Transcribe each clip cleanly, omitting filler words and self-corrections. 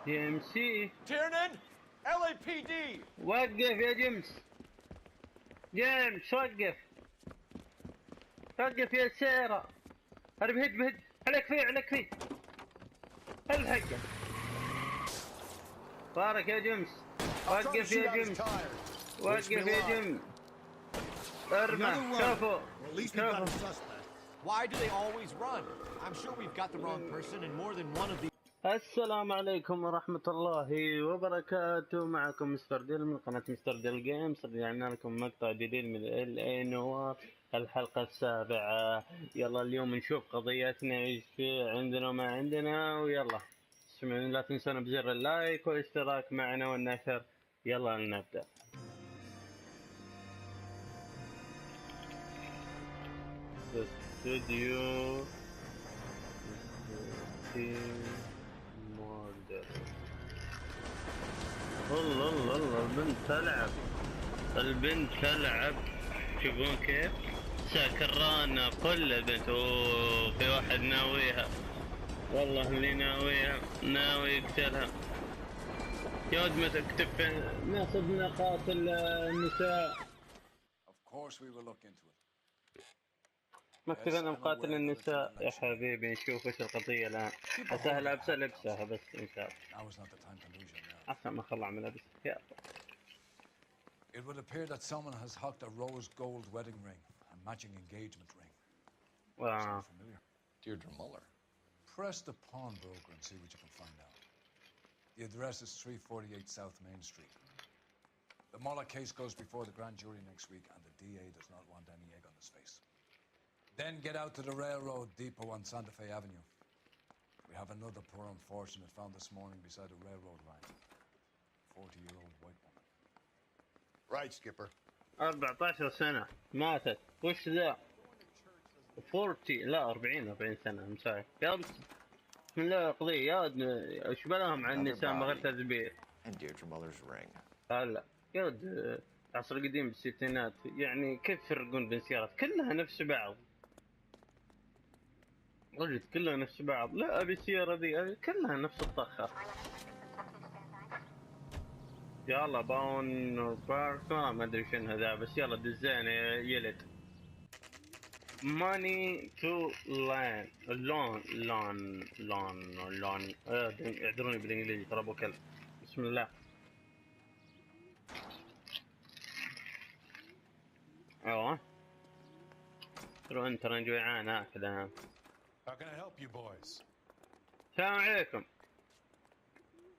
دي ام سي. Tiernan! LAPD! وقف يا جيمس. جيمس وقف. وقف يا سيرة. هرب هد بهد. عليك فيه عليك فيه. الحقه. بارك يا جيمس. وقف يا جيمس. وقف يا جيمس. ارمى. شوفوا. شوفوا. Why do they always run? I'm sure we've got the wrong person in more than one of these. السلام عليكم ورحمة الله وبركاته. معكم مستر ديل من قناة مستر ديل جيمز. رجعنا لكم مقطع جديد من A Noire الحلقة السابعة. يلا اليوم نشوف قضيتنا ايش عندنا وما عندنا. ويلا لا تنسونا بزر اللايك والاشتراك معنا والنشر. يلا نبدأ. استوديو موديل. الله الله الله البنت تلعب. البنت تلعب. تشوفون كيف سكرانة كل البنت. اوه في واحد ناويها. والله اللي ناويها ناوي يقتلها. يا ود ما تكتب ناخذ نقاط النساء. مكتب انا مقاتل النساء يا حبيبي. نشوف ايش القضية الان. اسهل لابسة لبسها بس ان شاء الله. احسن ما خلع من لبس. يا It would appear that someone has hocked a rose gold wedding ring and matching engagement ring. wow. Familiar? Deirdre Muller. Press the pawnbroker and see what you can find out. The address is 348 South Main Street. The Muller case goes before the grand jury next week, and the DA does not want any egg on his face. Then get out to the railroad depot on Santa Fe Avenue. We have another poor unfortunate found this morning beside a railroad line. 40-year-old white woman. Right, Skipper. 14 سنة ماتت. وش ذا 40 لا 40 سنة مساعد. يا بسم الله قضية. يا ود ايش بلاهم عن النساء من غير تدبير. And Deirdre Muller's ring. هلا يا ود عصر قديم بالستينات. يعني كيف يفرقون بين سيارات كلها نفس بعض. وجد كلها نفس بعض. لا ابي السيارة ذي كلها نفس الطخة. يلا باون بارك ما ادري شنو ذا بس يلا دزينا يلد. ماني تو لان لون اعذروني بالانجليزي ترى ابو كلب. بسم الله. ايوه ترى انت انا جوعان اكل انا. How can I help you boys? السلام عليكم.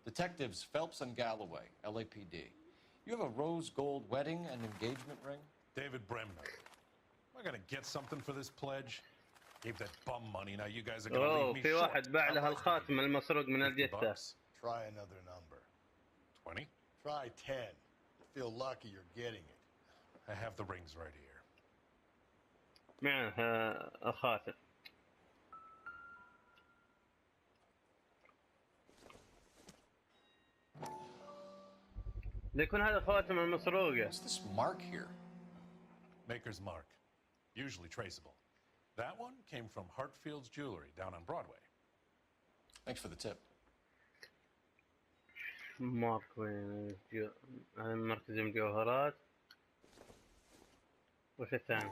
Detectives Phelps and Galloway, LAPD. You have a rose gold wedding and engagement ring? David Bremner. Am I gonna get something for this pledge? Gave that bum money, now you guys are gonna leave me في short. واحد باع لها الخاتم المسروق من الجثة. Try another number. 20? Try 10. You feel lucky you're getting it. I have the rings right here. معها الخاتم. ليكون هذا خاتم المسروقة. What's this mark here? Maker's mark. Usually traceable. That one came from Hartfield's Jewelry down on Broadway. Thanks for the tip. مارك وين مركز المجوهرات. وش الثاني؟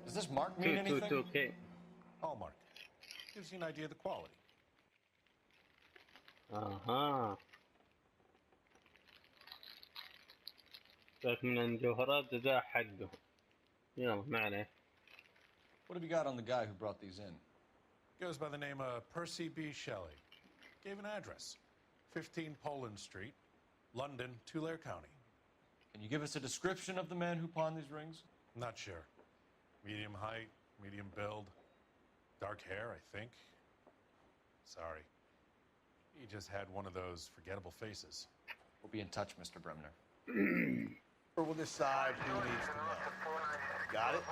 Does this mark mean anything? 222K. Hallmark. Gives you an idea of the quality. اها ذاك من المجوهرات ذا حقه. يلا ما عليه. What have you got on the guy who brought these in? Goes by the name of Percy B. Shelley. Gave an address. 15 Poland Street, London, Tulare County. Can you give us a description of the man who pawned these rings? Not sure. Medium height, medium build. Dark hair, I think. Sorry. He just had one of those forgettable faces. We'll be in touch, Mr. Bremner. We'll decide who needs to know. Got it?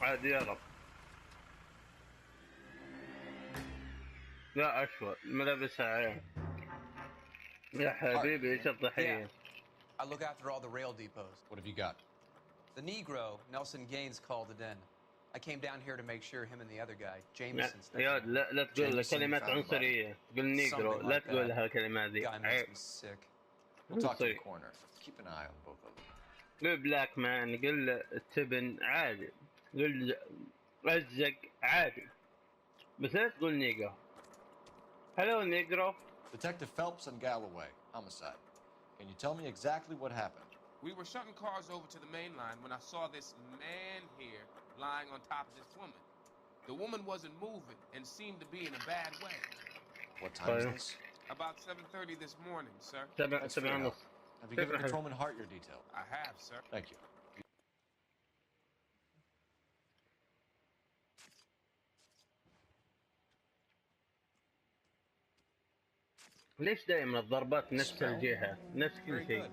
عادي يلا. لا أشوى ملابسها عين. يا حبيبي ايش الضحية. I look after all the rail depots. What have you got? The Negro, Nelson Gaines, called it in. I came down here to make sure him and the other guy, Jameson, يا لا تقول Jameson كلمات found the body. عنصرية، تقول نيجرو، Something لا like تقولها that. الكلمات دي. Guy makes me sick. We'll talk to the عنصري. coroner. Keep an eye on both of them. قول بلاك مان، قول تبن عادي، قول ازق عادي، بس لا تقول نيجرو. هلو نيجرو. Detective Phelps and Galloway, homicide. Can you tell me exactly what happened? We were shutting cars over to the main line when I saw this man here lying on top of this woman. The woman wasn't moving and seemed to be in a bad way. What time is this? About 7:30 this morning, sir. Thanks for your help. ونص. Have you given Patrolman Hart your detail? I have, sir. Thank you. ليش دائما الضربات نفس الجهة، نفس كل Very شيء؟ good.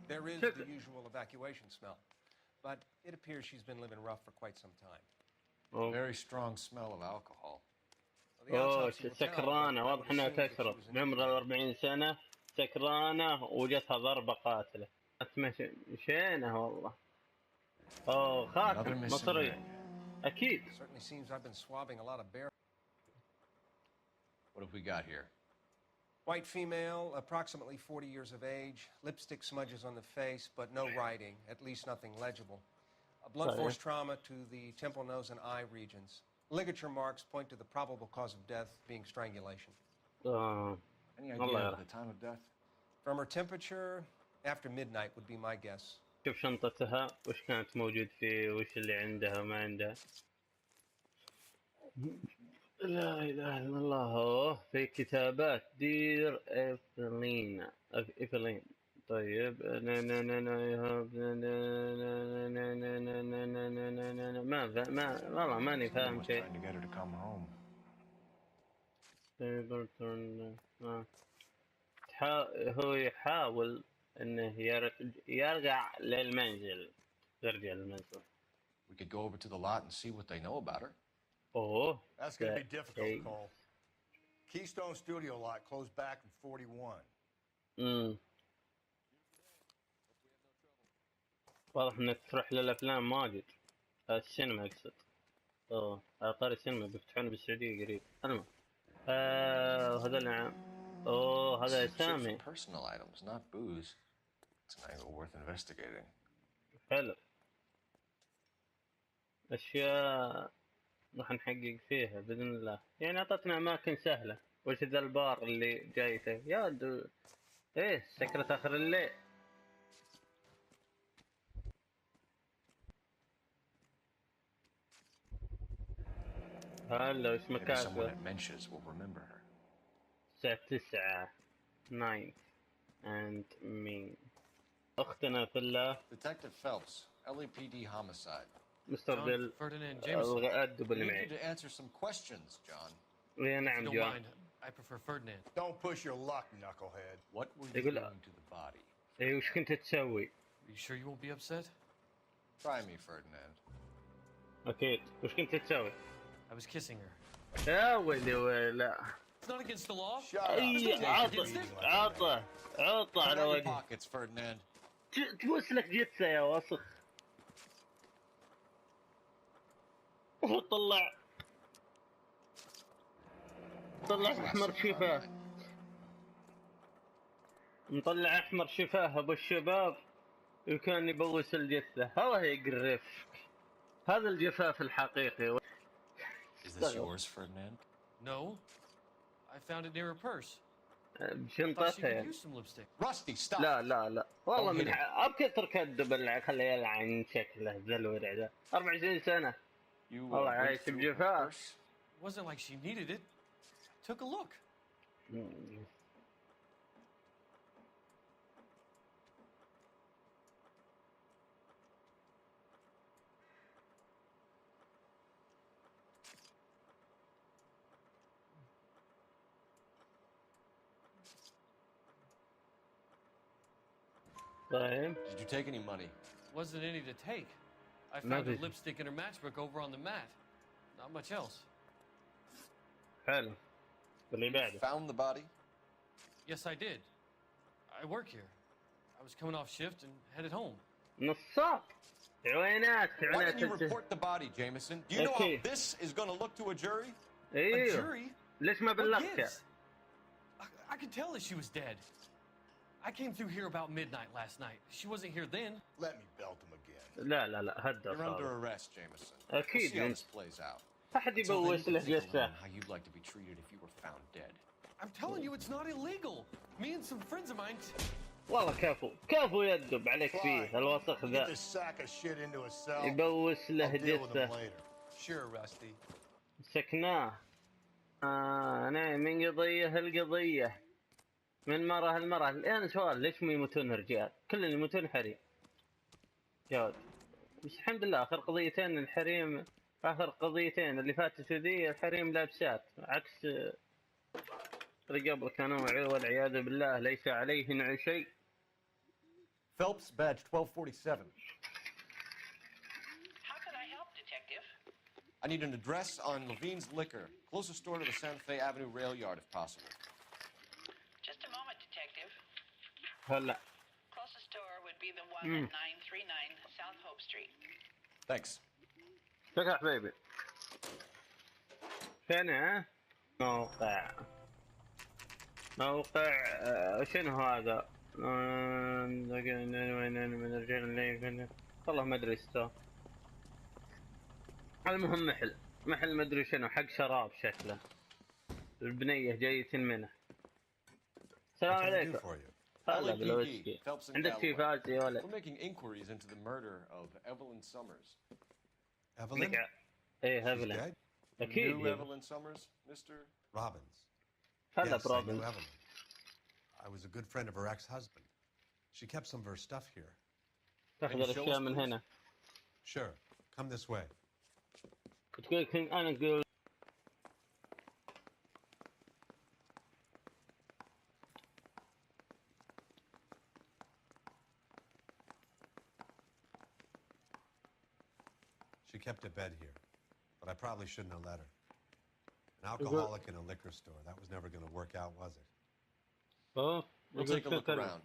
There is the usual evacuation smell, but it appears she's been living rough for quite some time. Very strong smell of alcohol. Well, the اوه autopsy will tell, but سكرانة، I واضح would انها assume that she تشرب was بعمر inebriated. 40 سنة، سكرانة وجتها ضربة قاتلة. مشينة والله. اوه Another خاتم missing مصري. ring. اكيد. Certainly seems I've been swabbing a lot of bare. What have we got here? White female, approximately 40 years of age, lipstick smudges on the face, but no writing, at least nothing legible. A blunt force trauma to the temple, nose, and eye regions. Ligature marks point to the probable cause of death being strangulation. Any idea Allah of the time of death? From her temperature, after midnight would be my guess. شوف شنطتها وش كانت موجود فيه وش اللي عندها وما عندها. لا اله الا الله. أوه، في كتابات دير إيفلين. طيب ما والله ماني فاهم شيء. Trying to get her to come home. هو يحاول انه يرجع للمنزل، يرجع للمنزل. We could go over to the lot and see what they know about her. اوه That's going to be difficult, Hey. Cole. Keystone Studio lot closed back in 41. واضح انك تروح للافلام واجد. السينما اقصد. اوه على طاري السينما بيفتحونه بالسعودية قريب. المهم هذا نعم. اوه هذا Search اسامي. for personal items, not booze. It's an angle worth investigating. حلو. اشياء راح نحقق فيها باذن الله. يعني اعطتنا اماكن سهله. وش ذا البار اللي جايته يا ايه سكرة اخر الليل. هلا وش Maybe someone مكاتبه؟ at Mensch's will remember her. الساعة 9 9 and me. اختنا في الله Detective Phelps, LAPD homicide. مستر ديل Ferdinand Jameson. الأدب I اللي need you معي. to answer some questions, John. يا If you نعم don't جون. mind, I prefer Ferdinand. Don't push your luck, knucklehead. What were you يقول doing to the body? ايه وش كنت تسوي؟ Are you sure you won't be upset? Try me, Ferdinand. اكيد وش كنت تسوي؟ I was kissing her. يا ويلي ويلا. It's not against the law. Shut up. اي عطى على Count your وجهي. pockets, Ferdinand. تبوس لك جثة يا وسخ. طلع احمر شفاه. مطلع احمر شفاه ابو الشباب وكان يبوس الجثة. الله يقرفك. هذا الجفاف الحقيقي. Is this yours, Ferdinand? No. I found it near her purse. I thought she بشنطتها could يعني. use some lipstick. Rusty, stop! لا والله Oh, من hit ابكثر كذب خليه يلعن شكله ذا الورع ذا 24 سنة. You والله went عايش through her بجفاف. purse? It wasn't like she needed it. I took a look. طيب Did you take any money? Wasn't any to take. I No, found her did you? lipstick and her matchbook over on the mat. Not much else. حلو. واللي بعده. Found the body? Yes, I did. I work here. I was coming off shift and headed home. نصاب. عوينات Why didn't you عوينات. report the body, Jameson? Do you know how this is going to look to a jury? A ايوه jury? ليش ما What بلغت؟ gives? I could tell that she was dead. I came through here about midnight last night. She wasn't here then. Let me belt him again. لا هدى You're under صار. arrest, Jameson. أكيد We'll see how من this plays out. أحد Until then, you يبوس can له think alone جثة. how you'd like to be treated if you were found dead. I'm telling you, it's not illegal. Me and some friends of mine. والله كفو يدب عليك فيه الوسخ Get ذا. this sack of shit into a cell. يبوس له I'll deal with him جثة. later. Sure, Rusty. سكناه. أنا من قضية القضية. من مرة هالمرة. الآن سؤال ليش ما يموتون رجال؟ كل اللي يموتون حريم. جواد. بس الحمد لله آخر قضيتين الحريم. آخر قضيتين اللي فاتت ذي الحريم لابسات عكس اللي قبل كانوا والعياذ بالله ليس عليهن شيء. Phelps, badge 1247. How can I help, Detective? I need an address on Levine's Liquor, closest store to the Santa Fe Avenue rail yard, if possible. Just a moment, Detective. هلا. Closest store would be the one at 939 South Hope Street. Thanks. شكرا حبيبي. فين ها؟ موقع شنو هذا؟ من الرجال اللي والله ما ادري استو. المهم محل ما ادري شنو حق شراب شكله. البنية جاية منه. السلام عليكم. هلا بالوسكي. Phelps and عندك شي Galloway. فاز يا ولد؟ We're making inquiries into the murder of Evelyn Summers. Evelyn? ايه She's هيفلين. dead? اكيد. New Evelyn Summers, Mr. Robbins. هلا Yes, I knew بروبنز. Evelyn. I was a good friend of her ex-husband. She kept some of her stuff here. تاخذ Can you show الاشياء us, من please? هنا. Sure. Come this way. تقول انا اقول She kept a bed here, but I probably shouldn't have let her. An alcoholic in a liquor store. That was never going to work out, was it? اوه We'll يقول take a look شكرا. around.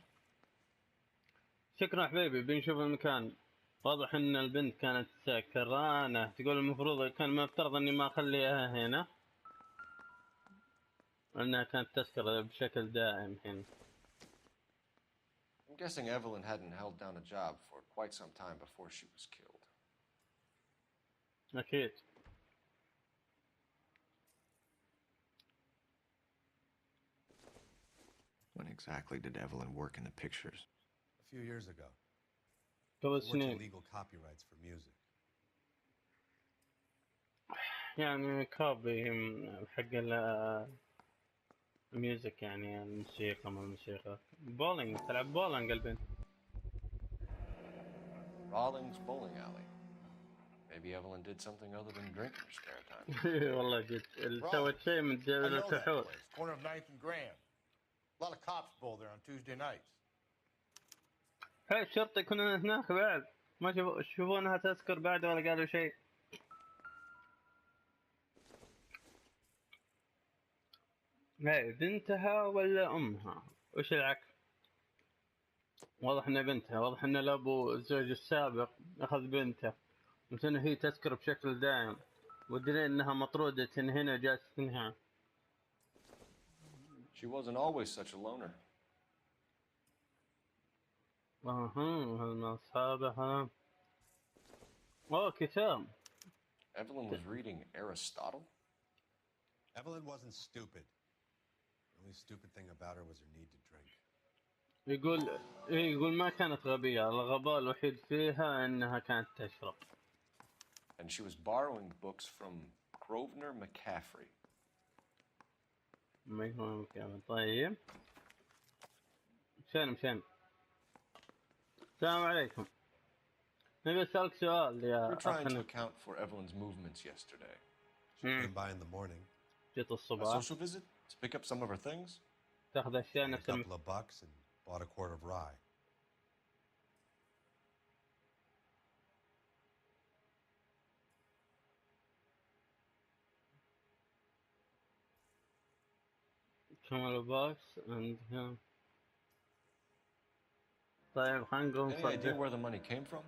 شكرا حبيبي بنشوف المكان. واضح ان البنت كانت سكرانة. تقول المفروض كان مفترض اني ما اخليها هنا لانها كانت تسكر بشكل دائم هنا. I'm guessing Evelyn hadn't held down a job for quite some time before she was killed. اكيد. When exactly did Evelyn work in the pictures? A few years ago. قبل Worked سنين. illegal copyrights for music. يعني كوبي حق الميوزك يعني الموسيقى ما الموسيقى. بولينج تلعب بولينج البنت. Rawlings Bowling Alley. Maybe Evelyn did something other than drink in her spare time. والله جد سوت شيء من I جبل know that الكحول. place, corner of 9th and Grand. A lot of cops bowl there on Tuesday nights. هاي الشرطة يكونون هناك بعد ما يشوفونها تسكر بعد ولا قالوا شيء. هاي بنتها ولا أمها؟ وش العكس؟ واضح إنها بنتها. واضح إن الأبو الزوج السابق أخذ بنته. مثل هي تسكر بشكل دائم. والدليل إنها مطرودة هنا جالسة تنهى. She wasn't always such a loner. من أصحابها. أوه كتاب. Evelyn was reading Aristotle? Evelyn wasn't stupid. The only stupid thing about her was her need to drink. يقول ما كانت غبية. الغباء الوحيد فيها إنها كانت تشرب. And she was borrowing books from Grosvenor McCaffrey. ما يهمك كمان. طيب مشان السلام عليكم. نبي أسألك سؤال يا We're trying to أخنا. account for Evelyn's movements yesterday. She came by in the morning, جيت A الصباح social visit? To pick up some of her things? تاخذ أشياء paid a نفس couple of bucks, and bought a quart of rye. كمال باكس عندها. طيب خلينا نقوم Any idea نصدق. where the money came from?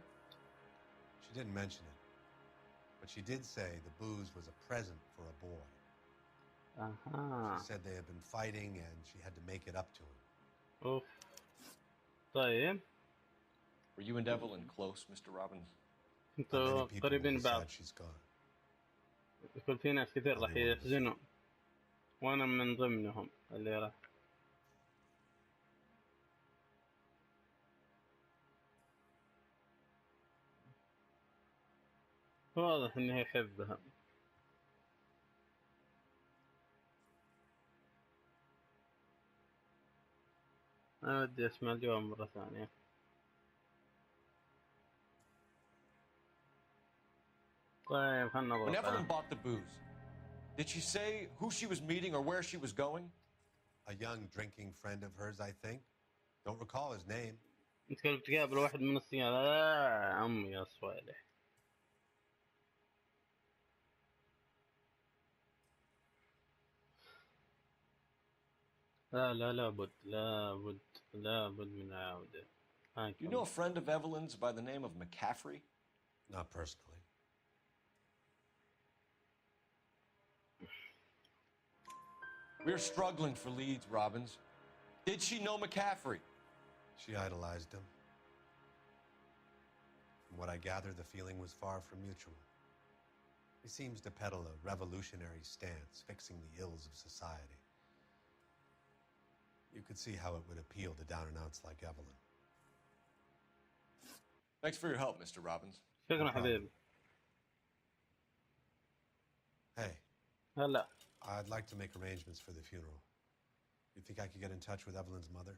didn't mention it, but she did say the booze was a present for a boy. اها. She said they had been fighting and she had to make it up to him. اوف. طيب. Were you and Evelyn close, Mr. Robbins? Not many انتوا people will قريبين be بعض. sad she's gone. يكون في ناس كثير راح Only one of us. يحزنوا. وانا من ضمنهم اللي راح. واضح انه يحبها. انا ودي اسمع الجواب مرة ثانية. طيب خلنا When نضغط. Evelyn bought the booze, did she say who she was meeting or where she was going? A young drinking friend of hers, I think. Don't recall his name. انت كنت بتقابل واحد من الصيادلة. لا عمي يا صوالح. لا لابد من العودة. You know a friend of Evelyn's by the name of McCaffrey? Not personally. We're struggling for leads, Robbins. Did she know McCaffrey? She idolized him. From what I gather, the feeling was far from mutual. He seems to peddle a revolutionary stance, fixing the ills of society. You could see how it would appeal to down-and-outs like Evelyn. Thanks for your help, Mr. Robbins. شكرا حبيبي. Hey. هلا. I'd like to make arrangements for the funeral. You think I could get in touch with Evelyn's mother?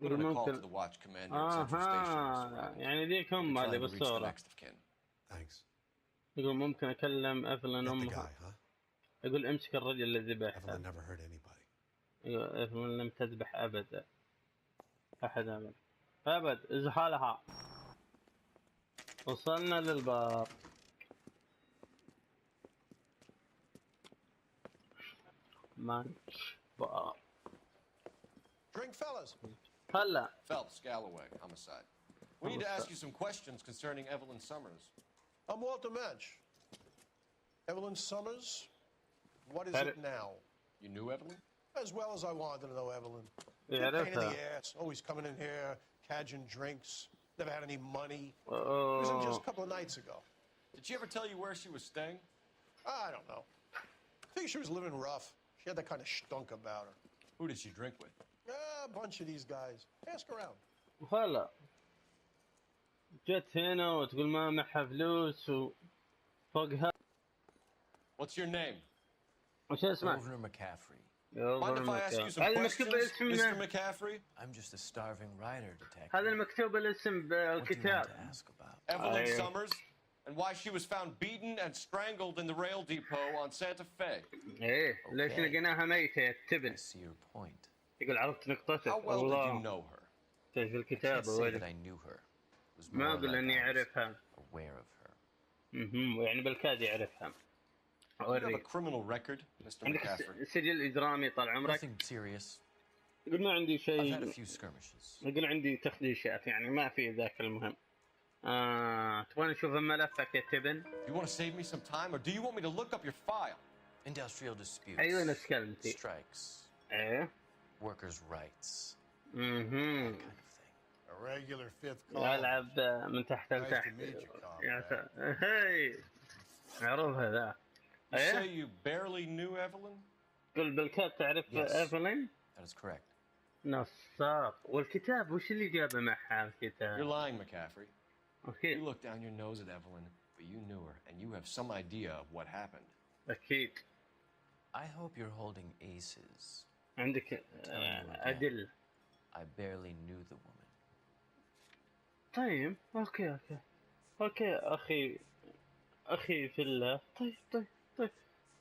Put in a call to the watch commander at Central Station, Mr. Robbins. يعني ذيك We're هم trying اللي to reach the بالصورة. next of kin. Thanks. يقول ممكن أكلم إيفلين Get the أمها. guy, huh? يقول امسك الرجل اللي ذبحها. Evelyn never hurt anybody. يقول إيفلين لم تذبح أبدا. أحد أبدا. أبد إزحالها. وصلنا للباب. مانش بار. Drink, fellas. هلا. Phelps, Galloway, homicide. We need to ask you some questions concerning Evelyn Summers. I'm Walter Mensch. Evelyn Summers? What is it now? You knew Evelyn? As well as I wanted to know Evelyn. Yeah, Pain in the ass, always coming in here, cadging drinks, never had any money. It was just a couple of nights ago. Did she ever tell you where she was staying? I don't know. I think she was living rough. She had that kind of stunk about her. Who did she drink with? A bunch of these guys. Ask around. هلا. جت هنا وتقول ما معها فلوس وفوقها. What's your name? وش اسمه؟ Governor McCaffrey. Mind if I ask you some هذا questions, المكتوب الاسم. Mr. McCaffrey? I'm just a starving writer, detective. هذا المكتوب الاسم What do you want بالكتاب. to ask about? Evelyn Summers, and why she was found beaten and strangled in the rail depot on Santa Fe. ايه ليش لقيناها ميتة I تبن. see your point. يقول عرفت نقطتك. How well did you know her? في I can't الكتاب say that I knew her. It was ما more أقول like إني I was أعرفها. aware of her. يعني بالكاد يعرفها. You have a أوريك. criminal record, Mr. عندك McCaffrey. سجل إجرامي طال عمرك. Nothing serious. يقول ما عندي I've had a شيء. few skirmishes. يقول عندي تخديشات يعني ما في ذاك المهم. تبغى نشوف ملفك يا تبن؟ Do you want to save me some time, or do you want me to look up your file? Industrial disputes. أيوة نفس كلمتي. Strikes. إيه. Workers' rights. That اها. kind of thing. A regular fifth call. ألعب من تحت Nice to لتحت. meet you, comrade. يا هاي. عرفها ذا. You إيه؟ say you barely knew Evelyn? قل بالكاد تعرف Yes. إيفلين؟ That is correct. نصاب. والكتاب وش اللي جابه معها You're الكتاب؟ lying, McCaffrey. You أكيد. look down your nose at Evelyn, but you knew her, and you have some idea of what happened. أكيد. I hope you're holding aces. عندك أدلة. I barely knew the woman. طيب اوكي اخي في الله.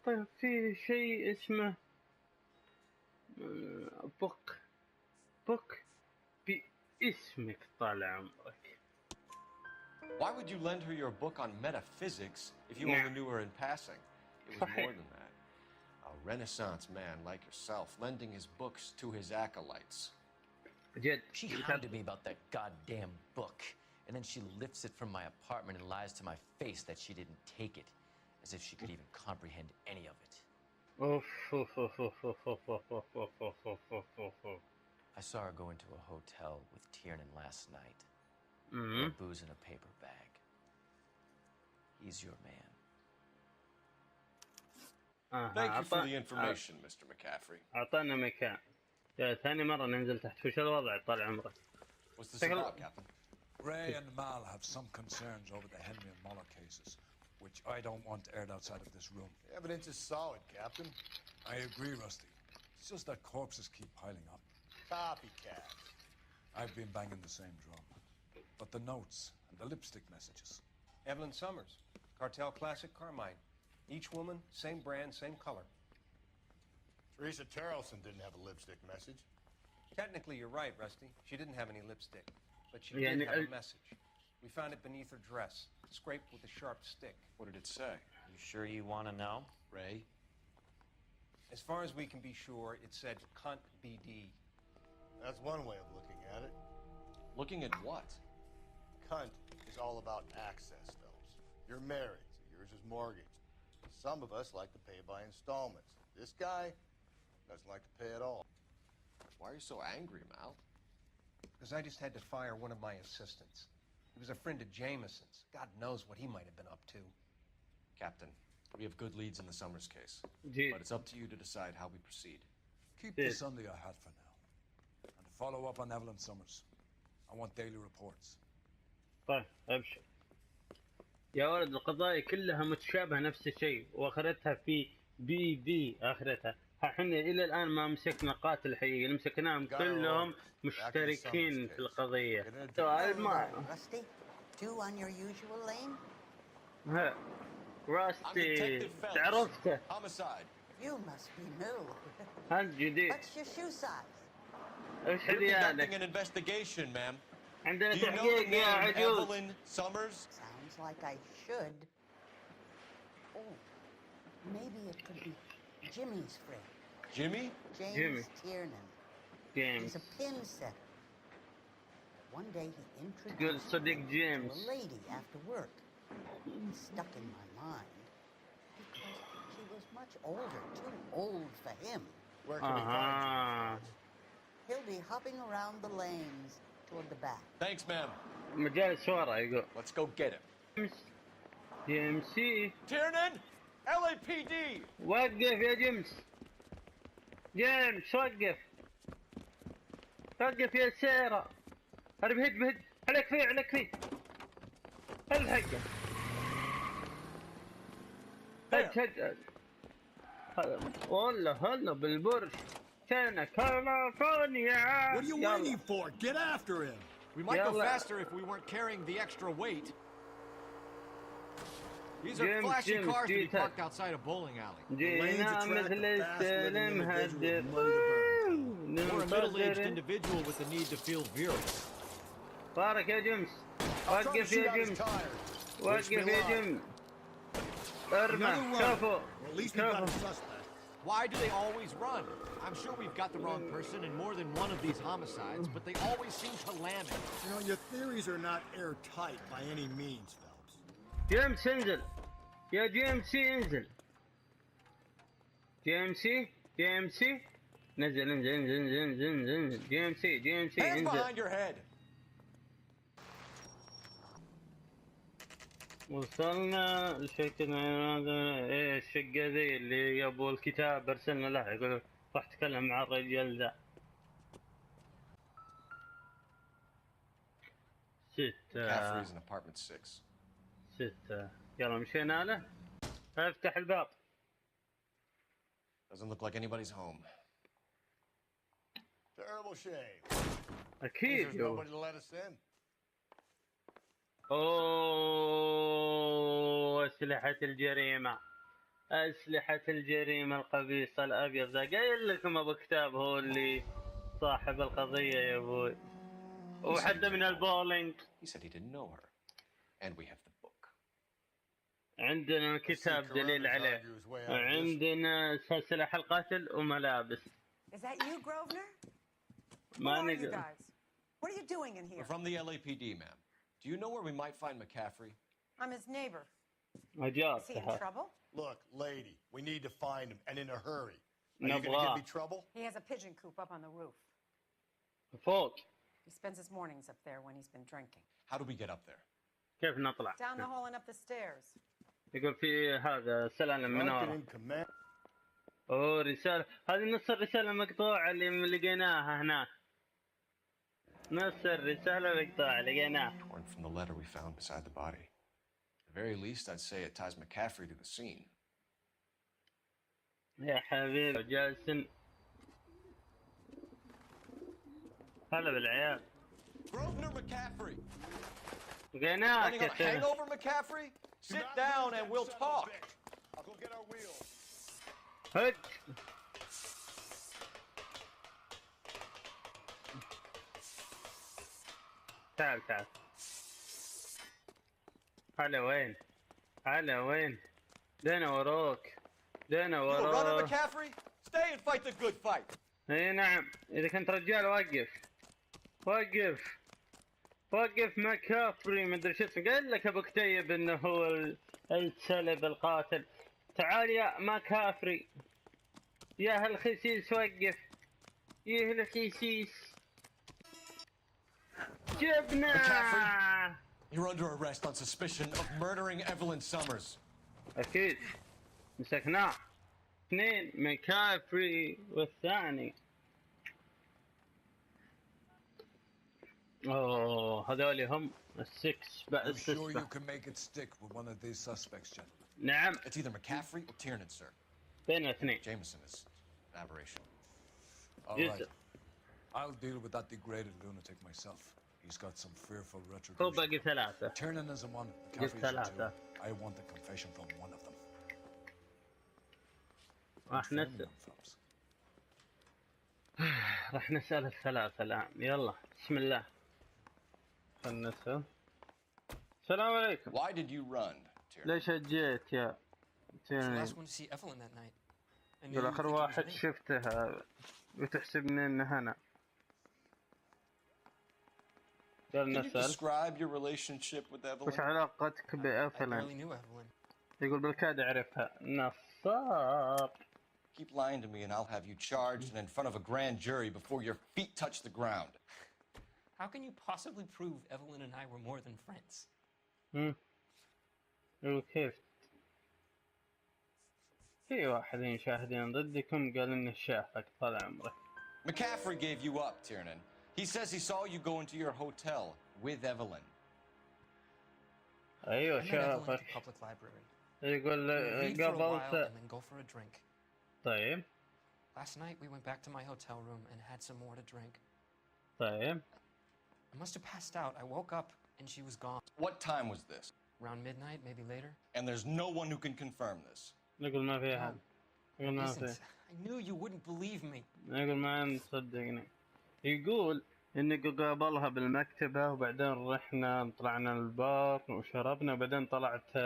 طيب في شيء اسمه بوك باسمك طال عمرك. Why would you lend her your book on metaphysics if you only knew her in passing? It was more than that. A Renaissance man like yourself lending his books to his acolytes. جد. She hounded me about that goddamn book. And then she lifts it from my apartment and lies to my face that she didn't take it, as if she could even comprehend any of it. I saw her go into a hotel with Tiernan last night. With booze in a paper bag. He's your man. Thank you for the information, Mr. McCaffrey. أعطانا مكان. ثاني مرة ننزل تحت. وش الوضع طال عمرك؟ What's this about, Captain? Ray and Mal have some concerns over the Henry and Muller cases, which I don't want aired outside of this room. The evidence is solid, Captain. I agree, Rusty. It's just that corpses keep piling up. Copycat. I've been banging the same drum. But the notes and the lipstick messages. Evelyn Summers, Cartel Classic Carmine. Each woman, same brand, same color. Teresa Terrelson didn't have a lipstick message. Technically, you're right, Rusty. She didn't have any lipstick. But she did have a message. We found it beneath her dress, scraped with a sharp stick. What did it say? You sure you want to know? Ray? As far as we can be sure, it said cunt BD. That's one way of looking at it. Looking at what? Cunt is all about access, Phelps. You're married, so yours is mortgaged. Some of us like to pay by installments. This guy doesn't like to pay at all. Why are you so angry, Mal? Because I just had to fire one of my assistants. He was a friend of Jameson's. God knows what he might have been up to. Captain, we have good leads in the Summers case. But it's up to you to decide how we proceed. Keep this under your hat for now. And follow up on Evelyn Summers. I want daily reports. طيب ابشر. يا ولد القضايا كلها متشابهة نفس الشيء واخرتها في بي اخرتها. احنا الى الان ما مسكنا قاتل حقيقي، مسكناهم كلهم مشتركين في القضية. سؤال ما Rusty, two on your usual lane? ها راستي تعرفته. Homicide. You must be new. هل جديد؟ What's your shoe size? ايش We're حديانك؟ conducting an investigation, ma'am. عندنا Do you know the تحقيق يا name عجوز. Evelyn Summers? Sounds like I should. Oh, maybe it could be Jimmy's friend. Jimmy? James Tiernan. James. He's a pin setter. One day he قول introduced صديق me to جيمس. a lady after work. It stuck in my mind because she was much older, too old for him. Where can we find you? He'll be hopping around the lanes toward the back. Thanks, ma'am. مجالس ورا يقول. Let's go get him. جيمسي. Tiernan! LAPD! وقف يا جيمس. جيمس وقف. وقف يا سيرة. هرب هد عليك فيه. الحقه. هد. والله هلا بالبرج. كان كاليفورنيا. What are you waiting for? Get after him. We might go faster if we weren't carrying the extra weight. These are flashy cars to be parked outside a bowling alley. جينا مثل السلم هدف. Or a middle-aged individual with the need to feel virile. بارك يا جيمس. وقف يا جيمس. وقف يا جيمس. ارمى. كفو. Why do they always run? I'm sure we've got the wrong person in more than one of these homicides, but they always seem to lam it. You know, your theories are not airtight by any means, Phelps. جيمس انزل. يا جيمسي انزل. جيمسي نزل. جيمسي Hands انزل. behind your head. وصلنا لشكلنا ايه الشقة ذي اللي يبو الكتاب ارسلنا له يقول راح اتكلم مع الرجال ذا. 6 Caffrey's in apartment 6. 6 يلا مشينا له. افتح الباب. Doesn't look like anybody's home. Terrible shame. اكيد There's nobody to let us in. اوه أسلحة الجريمة القبيصة الأبيض ذا. قايل لكم أبو كتاب هو اللي صاحب القضية يا أبوي. وحتى من البولينج. He said he didn't know her. And we have the book. عندنا كتاب دليل عليه. عندنا سلسلة القتل وملابس. Is that you, Grosvenor? ما Who are you نقدر. guys? What are you doing in here? We're from the LAPD, ma'am. Do Do you know where we might find McCaffrey? I'm his neighbor. Is he in أجابتها. trouble? Look, lady, we need to find him, and in a hurry. Are you gonna give me trouble? He has a pigeon coop up on the roof. فوق. He spends his mornings up there when he's been drinking. How do we get up there? كيف نطلع؟ Down the hall and up the stairs. يقول في هذا سلالم من ورا. اوه رسالة، هذه نص الرسالة المقطوعة اللي لقيناها هناك. نص الرسالة المقطوعة لقيناها. Torn from the letter we found beside the body. At the very least, I'd say it ties McCaffrey to the scene. يا حبيبي جالسين. هلا بالعيال. Grosvenor McCaffrey. لقيناك Running on a hangover, McCaffrey? Sit down and we'll talk. I'll go get our wheels. هج. تعال تعال. هلا وين؟ هلا وين؟ دينا وراك. دينا You a runner, وراك. McCaffrey? Stay and fight the good fight. اي نعم، إذا كنت رجال وقف. وقف. وقف مكافري مدري شو اسمه، قال لك ابو كتيب انه هو السلب القاتل. تعال يا مكافري. يا هالخسيس وقف. يا هالخسيس. جبنا. McCaffrey, you're under arrest on suspicion of murdering Evelyn Summers. اكيد. مسكناه. اثنين مكافري والثاني. اوه هذول هم السكس بقى I'm sure you السسبة. can make it stick with one of these suspects, gentlemen. نعم. It's either McCaffrey or Tiernan, sir. بين الاثنين. Jameson is an aberration. All Yes, right. sir. I'll deal with that degraded lunatic myself. He's got some fearful هو retribution. باقي ثلاثة. Tiernan is a one, قلت McCaffrey's a ثلاثة. two. I want a confession from one of them. راح نسأل. راح نسأل الثلاثة الآن. يلا بسم الله. خلنا نسأل. السلام عليكم. Why did you run, Tiernan? ليش جيت يا The تيرني؟ last one to see Evelyn that night. I knew يقول you آخر would think it was واحد me. شفته وتحسبني إنه أنا. قال Can you نسأل. describe your relationship with Evelyn? وش علاقتك I barely بأفلن؟ knew Evelyn. يقول بالكاد أعرفها. نصاب. Keep lying to me and I'll have you charged and in front of a grand jury before your feet touch the ground. How can you possibly prove Evelyn and I were more than friends? يقول كيف؟ في واحد يشاهدين ضدكم قال إنه شافك طال عمرك. McCaffrey gave you up, Tiernan. He says he saw you go into your hotel with Evelyn. أيوة I met Evelyn at شافك. the public library. يقول We read for a while قبلت. and then go for a drink. طيب. Last night we went back to my hotel room and had some more to drink. طيب. I must have passed out. I woke up and she was gone. What time was this? Around midnight, maybe later. And there's no one who can confirm this. يقول ما في أحد. يقول ما Listen, في. I knew you wouldn't believe me. يقول ما مصدقني. يقول إني قابلها بالمكتبة وبعدين رحنا طلعنا البار وشربنا وبعدين طلعت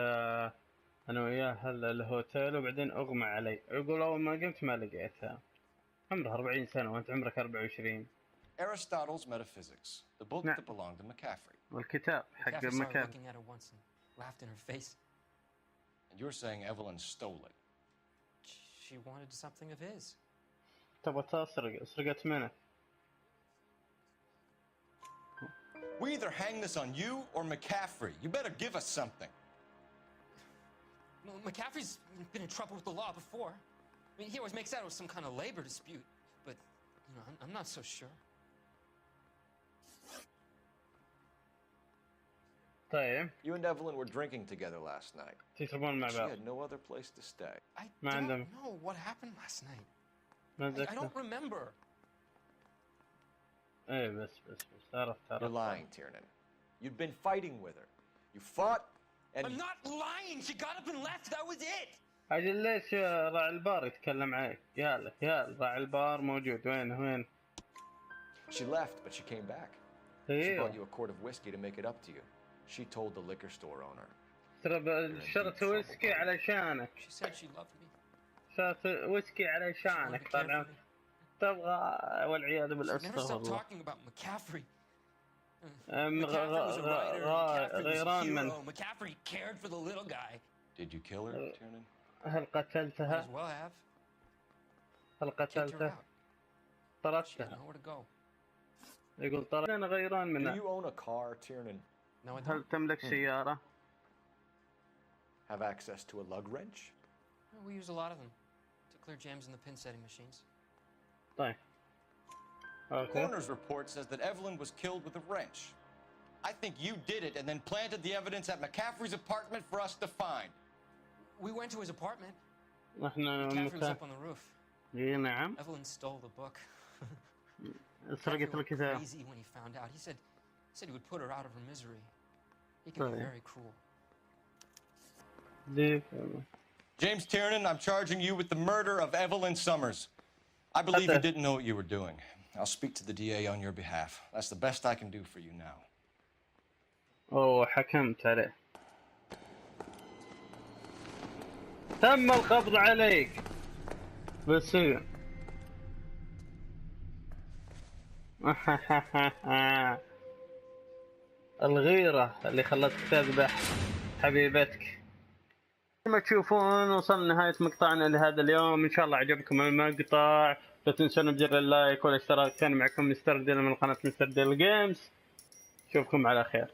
أنا وياه الهوتيل وبعدين أغمى علي. يقول أول ما قمت ما لقيتها. عمرها 40 سنة وأنت عمرك 24. Aristotle's Metaphysics, the book that belonged to McCaffrey. والكتاب حق McCaffrey started المكان. looking at her once and laughed in her face. And you're saying Evelyn stole it. She wanted something of his. تبغى تسرق، سرقت منه. We either hang this on you or McCaffrey. You better give us something. Well, McCaffrey's been in trouble with the law before. I mean, he always makes out it was some kind of labor dispute, but, you know, I'm not so sure. طيب. You and Evelyn were drinking together last night. تشربون مع She بعض. had no other place to stay. I ما don't عندهم. know what happened last night. ما I أتذكر. don't remember. إيه بس عرفت. You're lying, Tiernan. You'd been fighting with her. You fought and... I'm not lying. She got up and left. That was it. أجل ليش راعي البار يتكلم عليك؟ يا راعي البار موجود وين؟ She left, but she came back. She ايوه. brought you a quart of whiskey to make it up to you. She told the liquor store owner. ترى شرت ويسكي علشانك. She said she loved me. شرت ويسكي علشانك طبعا. تبغى والعياذ She never بالله. stopped talking about McCaffrey. McCaffrey was a writer. McCaffrey was a غيران من hero. McCaffrey cared for the little guy. Did you kill her, Tiernan? هل Might قتلتها؟ as well have. هل Kicked her قتلتها؟ out. She had طردتها. nowhere to go. يقول طرد. أنا غيران Do منها. you own a car, Tiernan? No, I هل don't. تملك سيارة؟ Have access to a lug wrench? We use a lot of them to clear jams in the pin setting machines. طيب. The Okay. coroner's report says that Evelyn was killed with a wrench. I think you did it and then planted the evidence at McCaffrey's apartment for us to find. We went to his apartment. احنا McCaffrey was مكان. up on the roof. اي نعم. Evelyn stole the book. سرقت McCaffrey went الكتاب. crazy when he found out. He said he would put her out of her misery. He can be Right. very cruel. James Tiernan, I'm charging you with the murder of Evelyn Summers. I believe you didn't know what you were doing. I'll speak to the DA on your behalf. That's the best I can do for you now. اوه حكمت عليه. تم القبض عليك بالسجن. الغيرة اللي خلتك تذبح حبيبتك. كما تشوفون وصلنا نهاية مقطعنا لهذا اليوم. إن شاء الله عجبكم المقطع. لا تنسون بزر اللايك والاشتراك. كان معكم مستر ديل من قناة مستر ديل جيمز. أشوفكم على خير.